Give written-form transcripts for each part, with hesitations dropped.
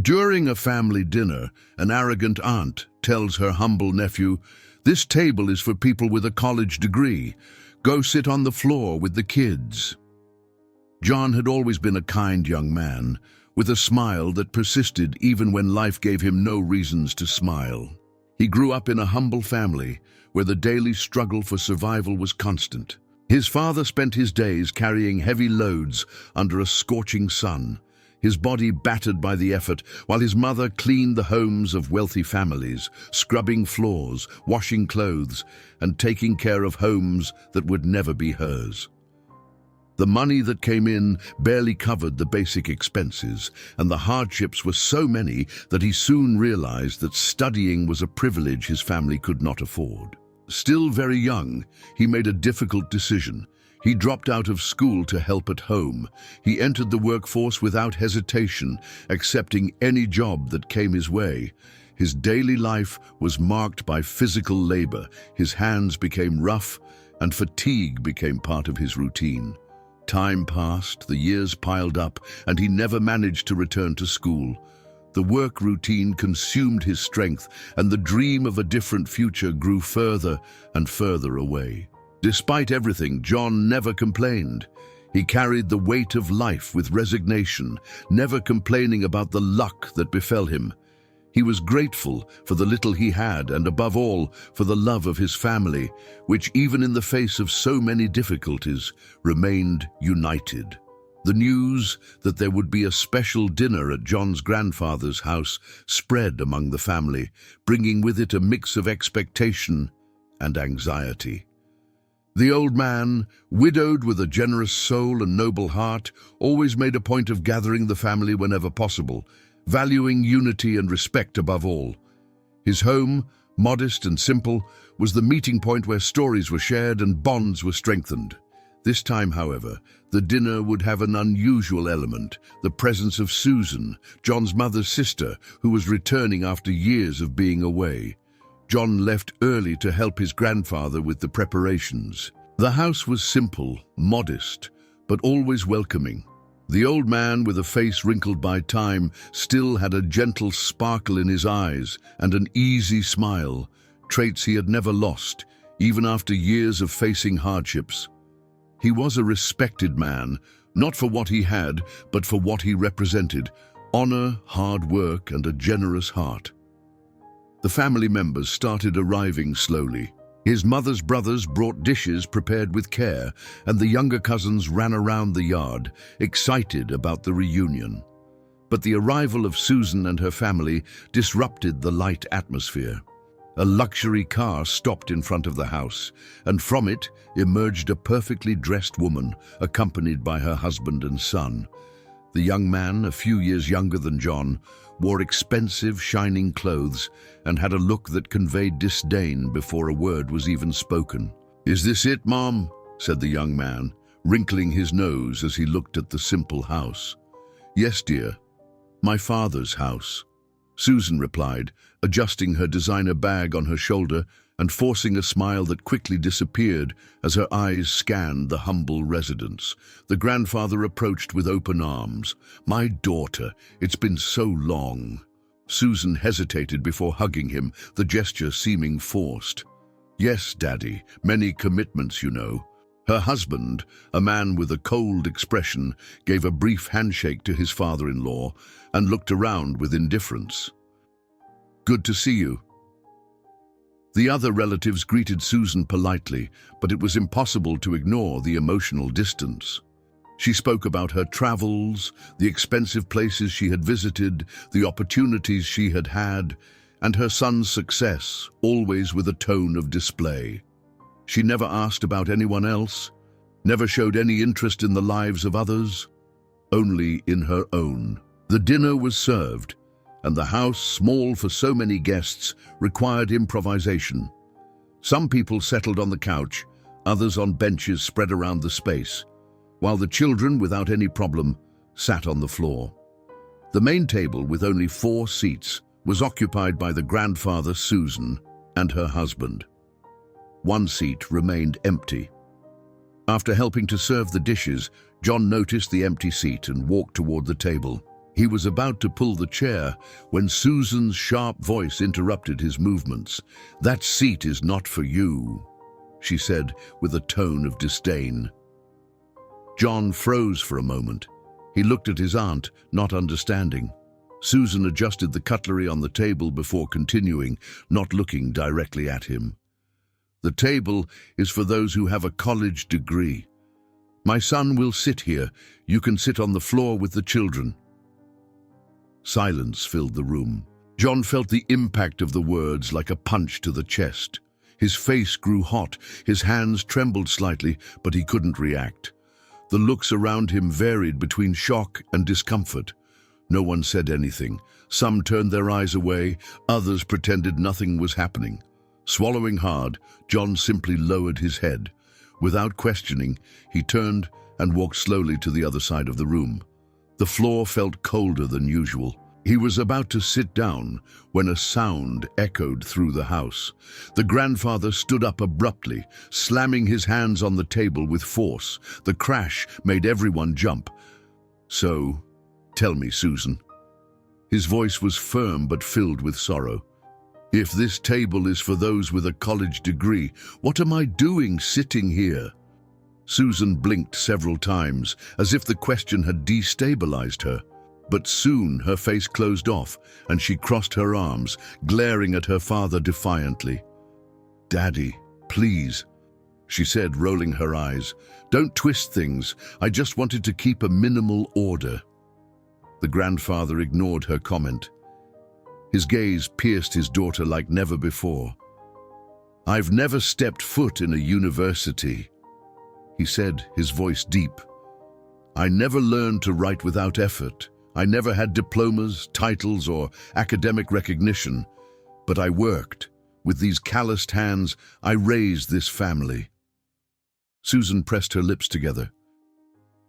During a family dinner, an arrogant aunt tells her humble nephew, "This table is for people with a college degree. Go sit on the floor with the kids." John had always been a kind young man, with a smile that persisted even when life gave him no reasons to smile. He grew up in a humble family, where the daily struggle for survival was constant. His father spent his days carrying heavy loads under a scorching sun, his body battered by the effort, while his mother cleaned the homes of wealthy families, scrubbing floors, washing clothes, and taking care of homes that would never be hers. The money that came in barely covered the basic expenses, and the hardships were so many that he soon realized that studying was a privilege his family could not afford. Still very young, he made a difficult decision. He dropped out of school to help at home. He entered the workforce without hesitation, accepting any job that came his way. His daily life was marked by physical labor. His hands became rough, and fatigue became part of his routine. Time passed, the years piled up, and he never managed to return to school. The work routine consumed his strength, and the dream of a different future grew further and further away. Despite everything, John never complained. He carried the weight of life with resignation, never complaining about the luck that befell him. He was grateful for the little he had, and above all, for the love of his family, which, even in the face of so many difficulties, remained united. The news that there would be a special dinner at John's grandfather's house spread among the family, bringing with it a mix of expectation and anxiety. The old man, widowed with a generous soul and noble heart, always made a point of gathering the family whenever possible, valuing unity and respect above all. His home, modest and simple, was the meeting point where stories were shared and bonds were strengthened. This time, however, the dinner would have an unusual element, the presence of Susan, John's mother's sister, who was returning after years of being away. John left early to help his grandfather with the preparations. The house was simple, modest, but always welcoming. The old man, with a face wrinkled by time, still had a gentle sparkle in his eyes and an easy smile, traits he had never lost, even after years of facing hardships. He was a respected man, not for what he had, but for what he represented: honor, hard work, and a generous heart. The family members started arriving slowly. His mother's brothers brought dishes prepared with care, and the younger cousins ran around the yard, excited about the reunion. But the arrival of Susan and her family disrupted the light atmosphere. A luxury car stopped in front of the house, and from it emerged a perfectly dressed woman, accompanied by her husband and son. The young man, a few years younger than John, wore expensive, shining clothes and had a look that conveyed disdain before a word was even spoken. "Is this it, Mom?" said the young man, wrinkling his nose as he looked at the simple house. "Yes, dear. My father's house," Susan replied, adjusting her designer bag on her shoulder and forcing a smile that quickly disappeared as her eyes scanned the humble residence. The grandfather approached with open arms. "My daughter, it's been so long." Susan hesitated before hugging him, the gesture seeming forced. "Yes, Daddy, many commitments, you know." Her husband, a man with a cold expression, gave a brief handshake to his father-in-law and looked around with indifference. "Good to see you." The other relatives greeted Susan politely, but it was impossible to ignore the emotional distance. She spoke about her travels, the expensive places she had visited, the opportunities she had had, and her son's success, always with a tone of display. She never asked about anyone else, never showed any interest in the lives of others, only in her own. The dinner was served, and the house, small for so many guests, required improvisation. Some people settled on the couch, others on benches spread around the space, while the children, without any problem, sat on the floor. The main table, with only 4 seats, was occupied by the grandfather, Susan, and her husband. 1 seat remained empty. After helping to serve the dishes, John noticed the empty seat and walked toward the table. He was about to pull the chair when Susan's sharp voice interrupted his movements. "That seat is not for you," she said with a tone of disdain. John froze for a moment. He looked at his aunt, not understanding. Susan adjusted the cutlery on the table before continuing, not looking directly at him. "The table is for those who have a college degree. My son will sit here. You can sit on the floor with the children." Silence filled the room. John felt the impact of the words like a punch to the chest. His face grew hot, his hands trembled slightly, but he couldn't react. The looks around him varied between shock and discomfort. No one said anything. Some turned their eyes away, others pretended nothing was happening. Swallowing hard, John simply lowered his head. Without questioning, he turned and walked slowly to the other side of the room. The floor felt colder than usual. He was about to sit down when a sound echoed through the house. The grandfather stood up abruptly, slamming his hands on the table with force. The crash made everyone jump. "So, tell me, Susan." His voice was firm but filled with sorrow. "If this table is for those with a college degree, what am I doing sitting here?" Susan blinked several times, as if the question had destabilized her. But soon her face closed off, and she crossed her arms, glaring at her father defiantly. "Daddy, please," she said, rolling her eyes. "Don't twist things. I just wanted to keep a minimal order." The grandfather ignored her comment. His gaze pierced his daughter like never before. "I've never stepped foot in a university," he said, his voice deep. "I never learned to write without effort. I never had diplomas, titles, or academic recognition. But I worked. With these calloused hands, I raised this family." Susan pressed her lips together.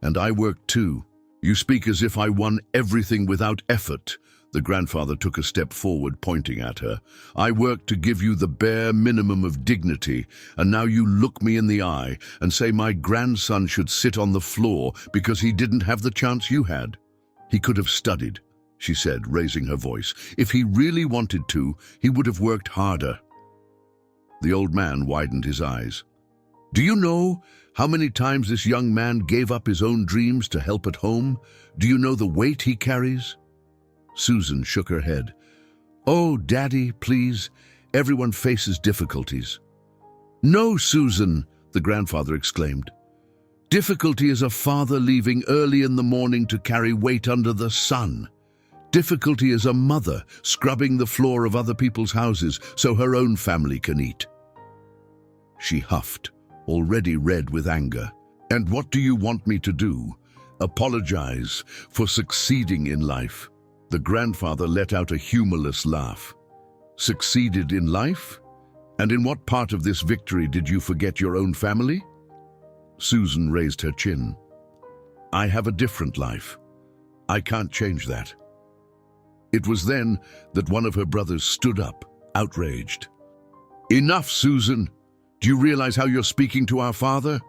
"And I worked too. You speak as if I won everything without effort." The grandfather took a step forward, pointing at her. "I worked to give you the bare minimum of dignity, and now you look me in the eye and say my grandson should sit on the floor because he didn't have the chance you had. He could have studied," she said, raising her voice. "If he really wanted to, he would have worked harder." The old man widened his eyes. "Do you know how many times this young man gave up his own dreams to help at home? Do you know the weight he carries?" Susan shook her head. "Oh, Daddy, please. Everyone faces difficulties." "No, Susan," the grandfather exclaimed. "Difficulty is a father leaving early in the morning to carry weight under the sun. Difficulty is a mother scrubbing the floor of other people's houses so her own family can eat." She huffed, already red with anger. "And what do you want me to do? Apologize for succeeding in life?" The grandfather let out a humorless laugh. "Succeeded in life? And in what part of this victory did you forget your own family?" Susan raised her chin. "I have a different life. I can't change that." It was then that one of her brothers stood up, outraged. "Enough, Susan! Do you realize how you're speaking to our father?"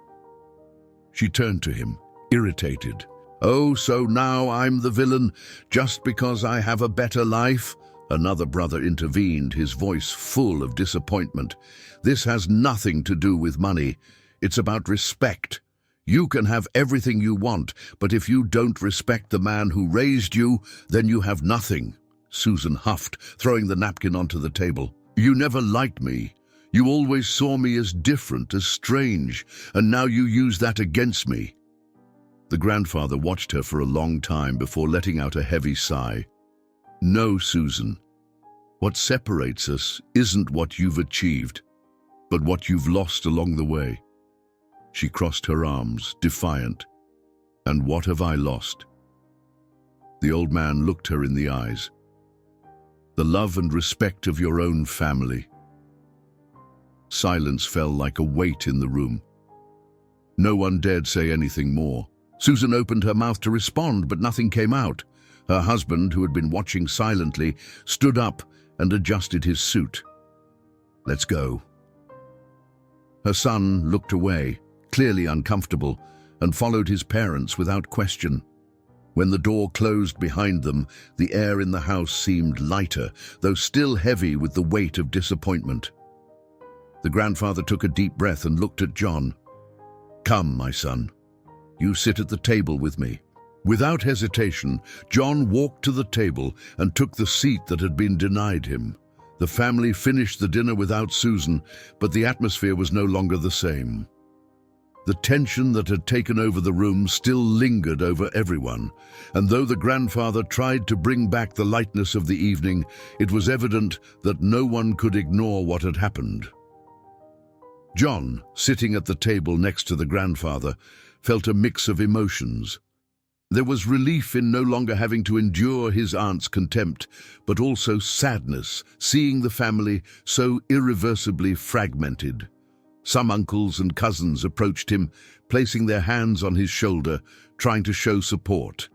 She turned to him, irritated. "Oh, so now I'm the villain just because I have a better life?" Another brother intervened, his voice full of disappointment. "This has nothing to do with money. It's about respect. You can have everything you want, but if you don't respect the man who raised you, then you have nothing." Susan huffed, throwing the napkin onto the table. "You never liked me. You always saw me as different, as strange, and now you use that against me." The grandfather watched her for a long time before letting out a heavy sigh. "No, Susan. What separates us isn't what you've achieved, but what you've lost along the way." She crossed her arms, defiant. "And what have I lost?" The old man looked her in the eyes. "The love and respect of your own family." Silence fell like a weight in the room. No one dared say anything more. Susan opened her mouth to respond, but nothing came out. Her husband, who had been watching silently, stood up and adjusted his suit. "Let's go." Her son looked away, clearly uncomfortable, and followed his parents without question. When the door closed behind them, the air in the house seemed lighter, though still heavy with the weight of disappointment. The grandfather took a deep breath and looked at John. "Come, my son. You sit at the table with me." Without hesitation, John walked to the table and took the seat that had been denied him. The family finished the dinner without Susan, but the atmosphere was no longer the same. The tension that had taken over the room still lingered over everyone, and though the grandfather tried to bring back the lightness of the evening, it was evident that no one could ignore what had happened. John, sitting at the table next to the grandfather, felt a mix of emotions. There was relief in no longer having to endure his aunt's contempt, but also sadness, seeing the family so irreversibly fragmented. Some uncles and cousins approached him, placing their hands on his shoulder, trying to show support.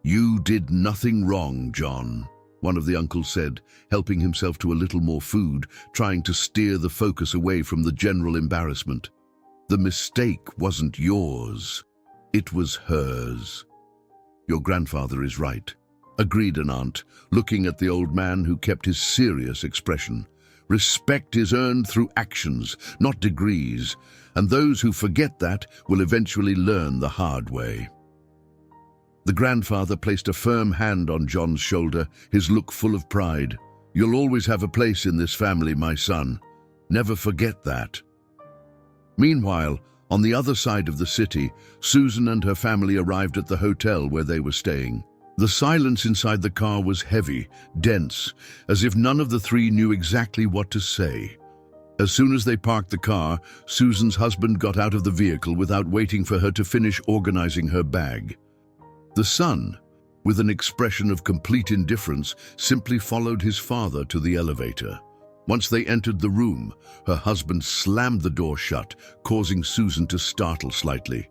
"You did nothing wrong, John," one of the uncles said, helping himself to a little more food, trying to steer the focus away from the general embarrassment. "The mistake wasn't yours. It was hers." "Your grandfather is right," agreed an aunt, looking at the old man who kept his serious expression. "Respect is earned through actions, not degrees, and those who forget that will eventually learn the hard way." The grandfather placed a firm hand on John's shoulder, his look full of pride. "You'll always have a place in this family, my son. Never forget that." Meanwhile, on the other side of the city, Susan and her family arrived at the hotel where they were staying. The silence inside the car was heavy, dense, as if none of the three knew exactly what to say. As soon as they parked the car, Susan's husband got out of the vehicle without waiting for her to finish organizing her bag. The son, with an expression of complete indifference, simply followed his father to the elevator. Once they entered the room, her husband slammed the door shut, causing Susan to startle slightly.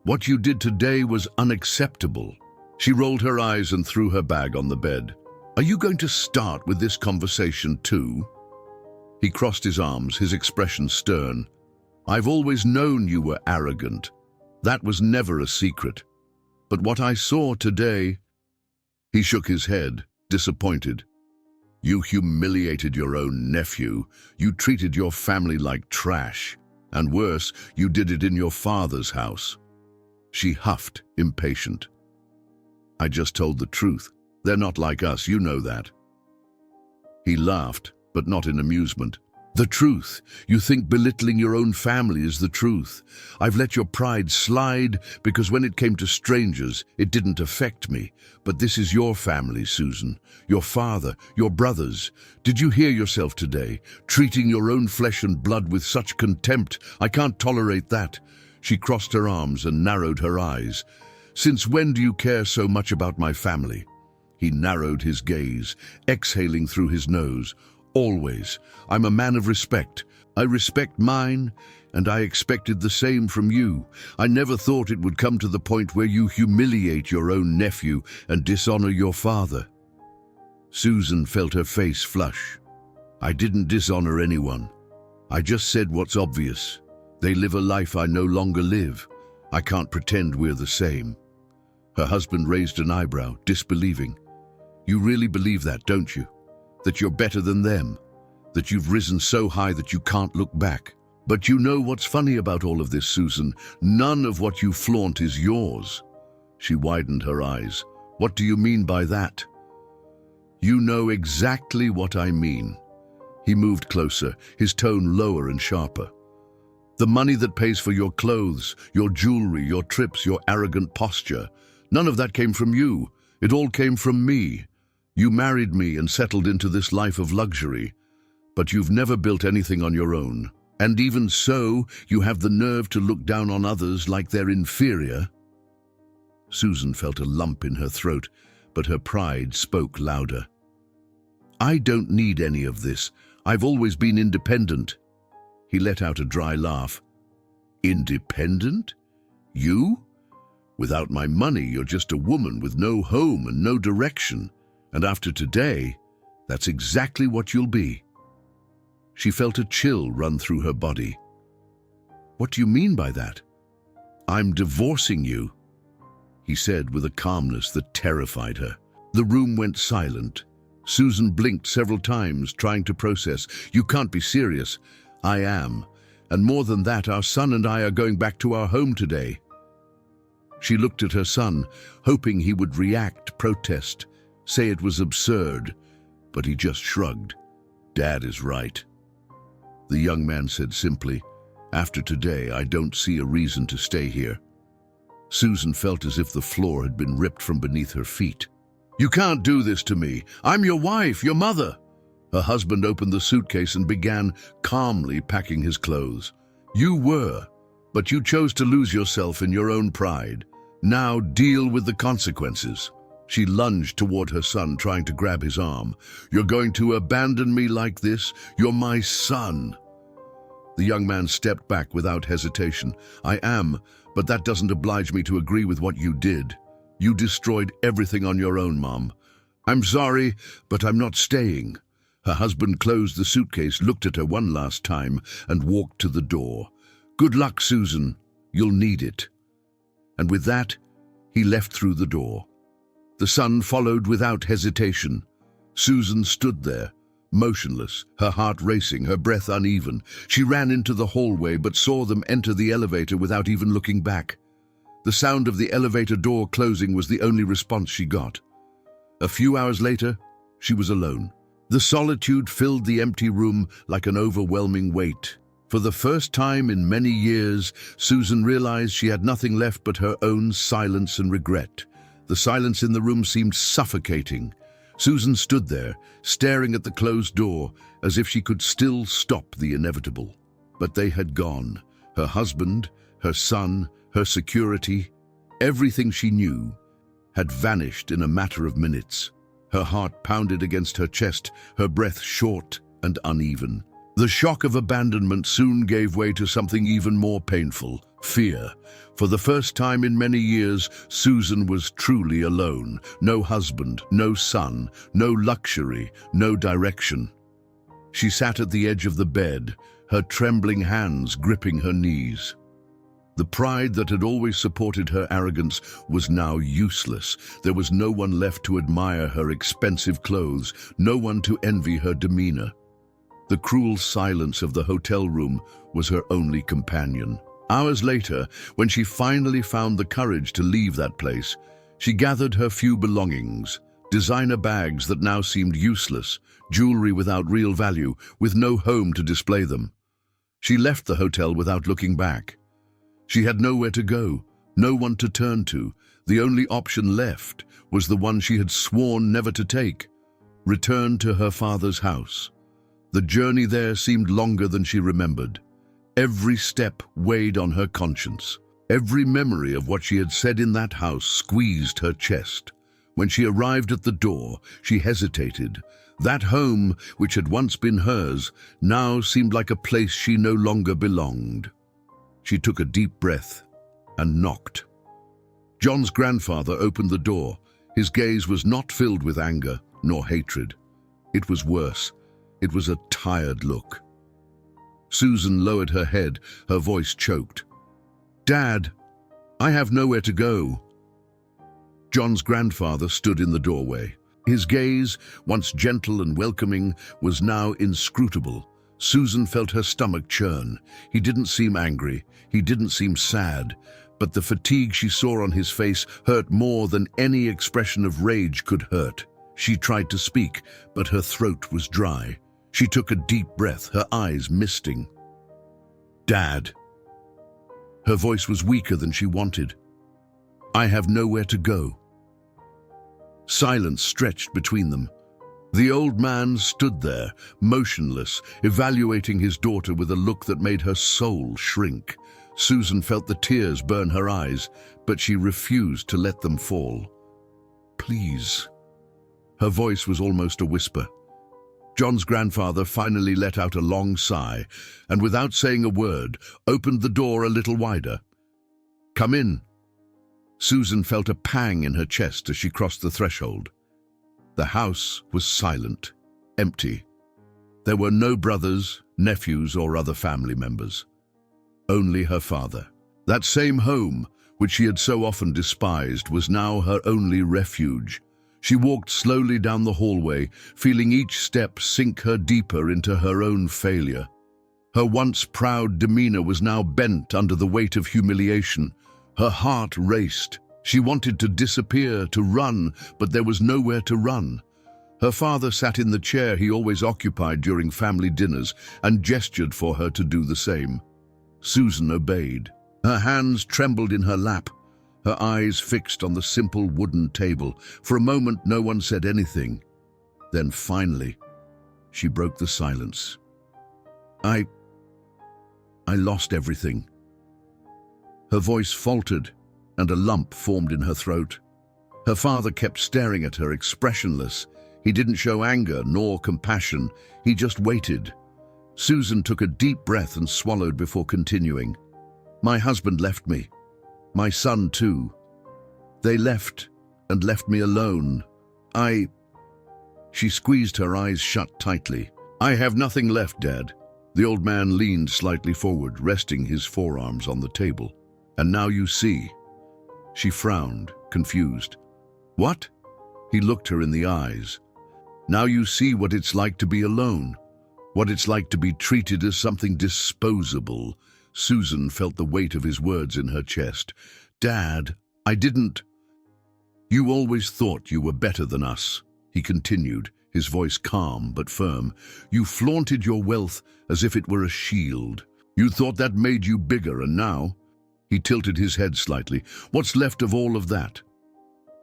"What you did today was unacceptable." She rolled her eyes and threw her bag on the bed. "Are you going to start with this conversation too?" He crossed his arms, his expression stern. "I've always known you were arrogant. That was never a secret. But what I saw today..." He shook his head, disappointed. "You humiliated your own nephew. You treated your family like trash. And worse, you did it in your father's house." She huffed, impatient. "I just told the truth. They're not like us, you know that." He laughed, but not in amusement. "The truth. You think belittling your own family is the truth. I've let your pride slide because when it came to strangers, it didn't affect me. But this is your family, Susan. Your father, your brothers. Did you hear yourself today? Treating your own flesh and blood with such contempt. I can't tolerate that." She crossed her arms and narrowed her eyes. "Since when do you care so much about my family?" He narrowed his gaze, exhaling through his nose. "Always. I'm a man of respect. I respect mine, and I expected the same from you. I never thought it would come to the point where you humiliate your own nephew and dishonor your father." Susan felt her face flush. "I didn't dishonor anyone. I just said what's obvious. They live a life I no longer live. I can't pretend we're the same." Her husband raised an eyebrow, disbelieving. "You really believe that, don't you? That you're better than them? That you've risen so high that you can't look back? But you know what's funny about all of this, Susan? None of what you flaunt is yours." She widened her eyes. "What do you mean by that?" "You know exactly what I mean." He moved closer, his tone lower and sharper. "The money that pays for your clothes, your jewelry, your trips, your arrogant posture, none of that came from you. It all came from me. You married me and settled into this life of luxury, but you've never built anything on your own. And even so, you have the nerve to look down on others like they're inferior." Susan felt a lump in her throat, but her pride spoke louder. "I don't need any of this. I've always been independent." He let out a dry laugh. "Independent? You? Without my money, you're just a woman with no home and no direction. And after today, that's exactly what you'll be." She felt a chill run through her body. "What do you mean by that?" "I'm divorcing you." he said with a calmness that terrified her. The room went silent. Susan blinked several times, trying to process. "You can't be serious." "I am. And more than that, our son and I are going back to our home today." She looked at her son, hoping he would react, protest, say it was absurd, but he just shrugged. "Dad is right." The young man said simply, "After today, I don't see a reason to stay here." Susan felt as if the floor had been ripped from beneath her feet. "You can't do this to me. I'm your wife, your mother." Her husband opened the suitcase and began calmly packing his clothes. "You were, but you chose to lose yourself in your own pride. Now deal with the consequences." She lunged toward her son, trying to grab his arm. "You're going to abandon me like this? You're my son." The young man stepped back without hesitation. "I am, but that doesn't oblige me to agree with what you did. You destroyed everything on your own, Mom. I'm sorry, but I'm not staying." Her husband closed the suitcase, looked at her one last time, and walked to the door. "Good luck, Susan. You'll need it." And with that, he left through the door. The son followed without hesitation. Susan stood there, motionless, her heart racing, her breath uneven. She ran into the hallway but saw them enter the elevator without even looking back. The sound of the elevator door closing was the only response she got. A few hours later, she was alone. The solitude filled the empty room like an overwhelming weight. For the first time in many years, Susan realized she had nothing left but her own silence and regret. The silence in the room seemed suffocating. Susan stood there, staring at the closed door, as if she could still stop the inevitable. But they had gone. Her husband, her son, her security, everything she knew, had vanished in a matter of minutes. Her heart pounded against her chest, her breath short and uneven. The shock of abandonment soon gave way to something even more painful: fear. For the first time in many years, Susan was truly alone. No husband, no son, no luxury, no direction. She sat at the edge of the bed, her trembling hands gripping her knees. The pride that had always supported her arrogance was now useless. There was no one left to admire her expensive clothes, no one to envy her demeanor. The cruel silence of the hotel room was her only companion. Hours later, when she finally found the courage to leave that place, she gathered her few belongings, designer bags that now seemed useless, jewelry without real value, with no home to display them. She left the hotel without looking back. She had nowhere to go, no one to turn to. The only option left was the one she had sworn never to take: return to her father's house. The journey there seemed longer than she remembered. Every step weighed on her conscience. Every memory of what she had said in that house squeezed her chest. When she arrived at the door, she hesitated. That home, which had once been hers, now seemed like a place she no longer belonged. She took a deep breath and knocked. John's grandfather opened the door. His gaze was not filled with anger nor hatred. It was worse. It was a tired look. Susan lowered her head, her voice choked. "Dad, I have nowhere to go." John's grandfather stood in the doorway. His gaze, once gentle and welcoming, was now inscrutable. Susan felt her stomach churn. He didn't seem angry. He didn't seem sad. But the fatigue she saw on his face hurt more than any expression of rage could hurt. She tried to speak, but her throat was dry. She took a deep breath, her eyes misting. "Dad." Her voice was weaker than she wanted. "I have nowhere to go." Silence stretched between them. The old man stood there, motionless, evaluating his daughter with a look that made her soul shrink. Susan felt the tears burn her eyes, but she refused to let them fall. "Please." Her voice was almost a whisper. John's grandfather finally let out a long sigh, and without saying a word, opened the door a little wider. "Come in." Susan felt a pang in her chest as she crossed the threshold. The house was silent, empty. There were no brothers, nephews, or other family members. Only her father. That same home, which she had so often despised, was now her only refuge. She walked slowly down the hallway, feeling each step sink her deeper into her own failure. Her once proud demeanor was now bent under the weight of humiliation. Her heart raced. She wanted to disappear, to run, but there was nowhere to run. Her father sat in the chair he always occupied during family dinners and gestured for her to do the same. Susan obeyed. Her hands trembled in her lap, her eyes fixed on the simple wooden table. For a moment, no one said anything. Then finally, she broke the silence. I lost everything. Her voice faltered, and a lump formed in her throat. Her father kept staring at her, expressionless. He didn't show anger nor compassion. He just waited. Susan took a deep breath and swallowed before continuing. My husband left me. My son too. They left and left me alone. She squeezed her eyes shut tightly. I have nothing left, Dad. The old man leaned slightly forward, resting his forearms on the table. And now you see. She frowned, confused. What? He looked her in the eyes. Now you see what it's like to be alone. What it's like to be treated as something disposable. Susan felt the weight of his words in her chest. Dad, I didn't. You always thought you were better than us, he continued, his voice calm but firm. You flaunted your wealth as if it were a shield. You thought that made you bigger, and now? He tilted his head slightly. What's left of all of that?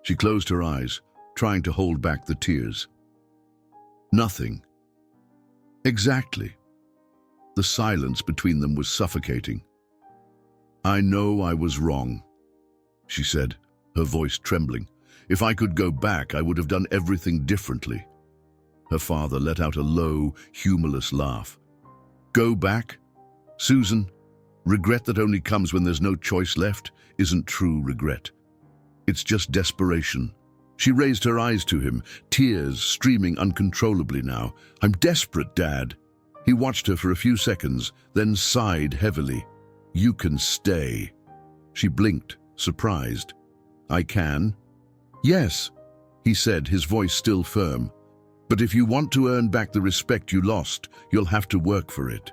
She closed her eyes, trying to hold back the tears. Nothing. Exactly. The silence between them was suffocating. I know I was wrong, she said, her voice trembling. If I could go back, I would have done everything differently. Her father let out a low, humorless laugh. Go back? Susan, regret that only comes when there's no choice left isn't true regret. It's just desperation. She raised her eyes to him, tears streaming uncontrollably now. I'm desperate, Dad. He watched her for a few seconds, then sighed heavily. You can stay. She blinked, surprised. I can? Yes, he said, his voice still firm. But if you want to earn back the respect you lost, you'll have to work for it.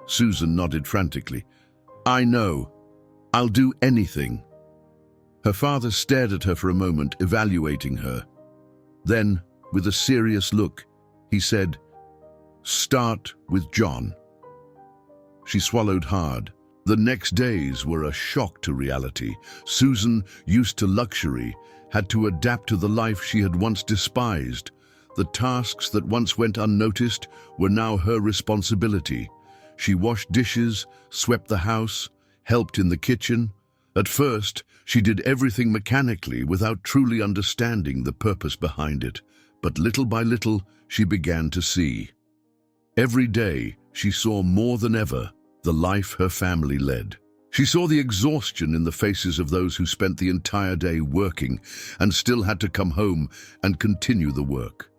Susan nodded frantically. I know. I'll do anything. Her father stared at her for a moment, evaluating her. Then, with a serious look, he said, Start with John. She swallowed hard. The next days were a shock to reality. Susan, used to luxury, had to adapt to the life she had once despised. The tasks that once went unnoticed were now her responsibility. She washed dishes, swept the house, helped in the kitchen. At first, she did everything mechanically without truly understanding the purpose behind it. But little by little, she began to see. Every day, she saw more than ever the life her family led. She saw the exhaustion in the faces of those who spent the entire day working and still had to come home and continue the work.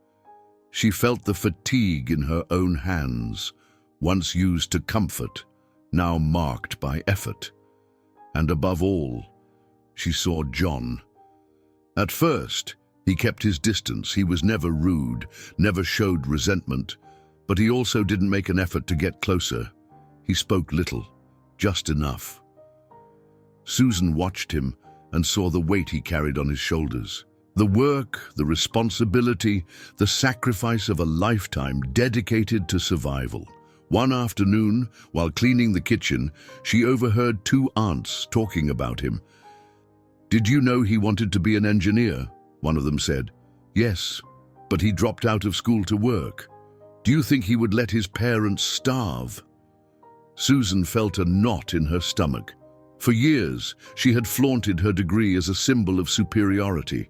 She felt the fatigue in her own hands, once used to comfort, now marked by effort. And above all, she saw John. At first, he kept his distance. He was never rude, never showed resentment, but he also didn't make an effort to get closer. He spoke little, just enough. Susan watched him and saw the weight he carried on his shoulders. The work, the responsibility, the sacrifice of a lifetime dedicated to survival. One afternoon, while cleaning the kitchen, she overheard two aunts talking about him. Did you know he wanted to be an engineer? One of them said. Yes, but he dropped out of school to work. Do you think he would let his parents starve? Susan felt a knot in her stomach. For years, she had flaunted her degree as a symbol of superiority.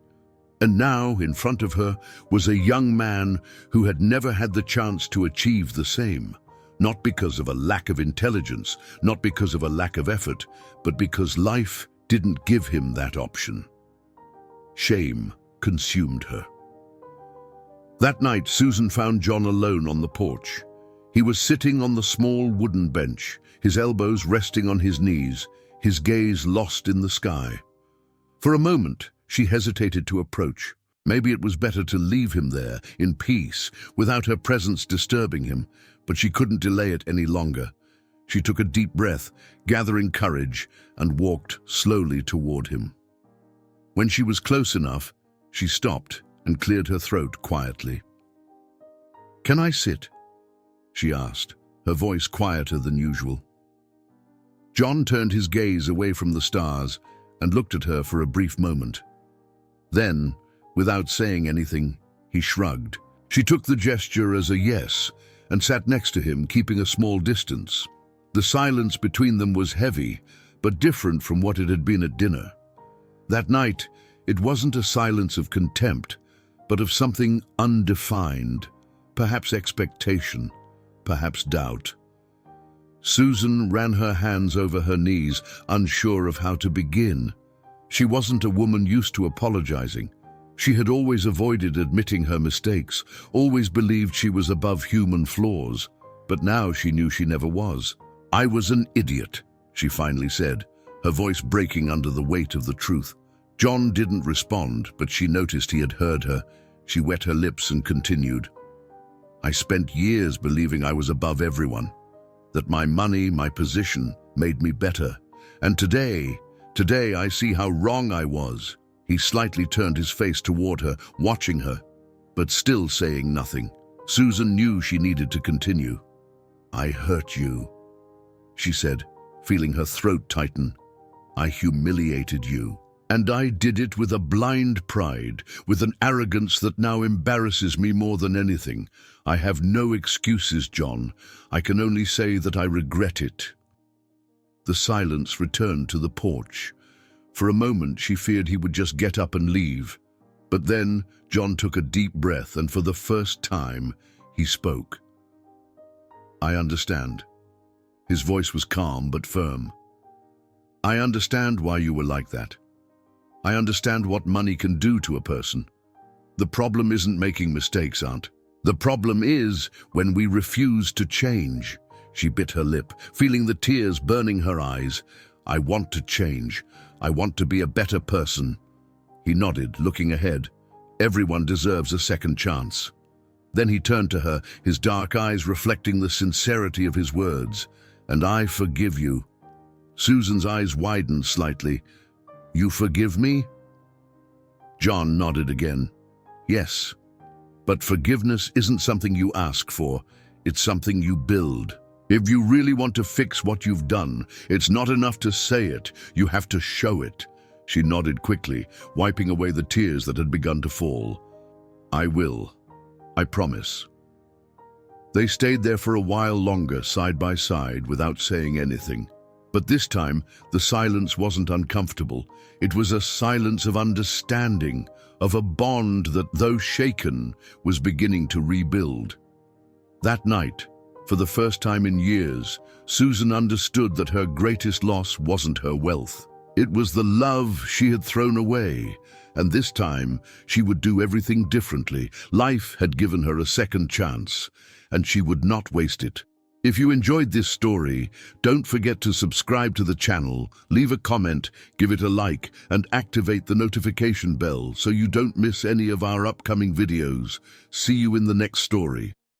And now, in front of her, was a young man who had never had the chance to achieve the same. Not because of a lack of intelligence, not because of a lack of effort, but because life didn't give him that option. Shame consumed her. That night, Susan found John alone on the porch. He was sitting on the small wooden bench, his elbows resting on his knees, his gaze lost in the sky. For a moment, she hesitated to approach. Maybe it was better to leave him there, in peace, without her presence disturbing him, but she couldn't delay it any longer. She took a deep breath, gathering courage, and walked slowly toward him. When she was close enough, she stopped and cleared her throat quietly. "Can I sit?" she asked, her voice quieter than usual. John turned his gaze away from the stars and looked at her for a brief moment. Then, without saying anything, he shrugged. She took the gesture as a yes and sat next to him, keeping a small distance. The silence between them was heavy, but different from what it had been at dinner. That night, it wasn't a silence of contempt, but of something undefined, perhaps expectation, perhaps doubt. Susan ran her hands over her knees, unsure of how to begin. She wasn't a woman used to apologizing. She had always avoided admitting her mistakes, always believed she was above human flaws, but now she knew she never was. "I was an idiot," she finally said, her voice breaking under the weight of the truth. John didn't respond, but she noticed he had heard her. She wet her lips and continued. "I spent years believing I was above everyone, that my money, my position, made me better. And today I see how wrong I was." He slightly turned his face toward her, watching her, but still saying nothing. Susan knew she needed to continue. "I hurt you," she said, feeling her throat tighten. "I humiliated you. And I did it with a blind pride, with an arrogance that now embarrasses me more than anything. I have no excuses, John. I can only say that I regret it." The silence returned to the porch. For a moment, she feared he would just get up and leave. But then, John took a deep breath, and for the first time, he spoke. "I understand." His voice was calm but firm. "I understand why you were like that. I understand what money can do to a person. The problem isn't making mistakes, Aunt. The problem is when we refuse to change." She bit her lip, feeling the tears burning her eyes. "I want to change. I want to be a better person." He nodded, looking ahead. Everyone deserves a second chance. Then he turned to her, his dark eyes reflecting the sincerity of his words. "And I forgive you." Susan's eyes widened slightly. "You forgive me?" John nodded again. "Yes, but forgiveness isn't something you ask for. It's something you build. If you really want to fix what you've done, it's not enough to say it. You have to show it." She nodded quickly, wiping away the tears that had begun to fall. "I will. I promise." They stayed there for a while longer, side by side, without saying anything. But this time, the silence wasn't uncomfortable. It was a silence of understanding, of a bond that, though shaken, was beginning to rebuild. That night, for the first time in years, Susan understood that her greatest loss wasn't her wealth. It was the love she had thrown away, and this time she would do everything differently. Life had given her a second chance, and she would not waste it. If you enjoyed this story, don't forget to subscribe to the channel, leave a comment, give it a like, and activate the notification bell so you don't miss any of our upcoming videos. See you in the next story.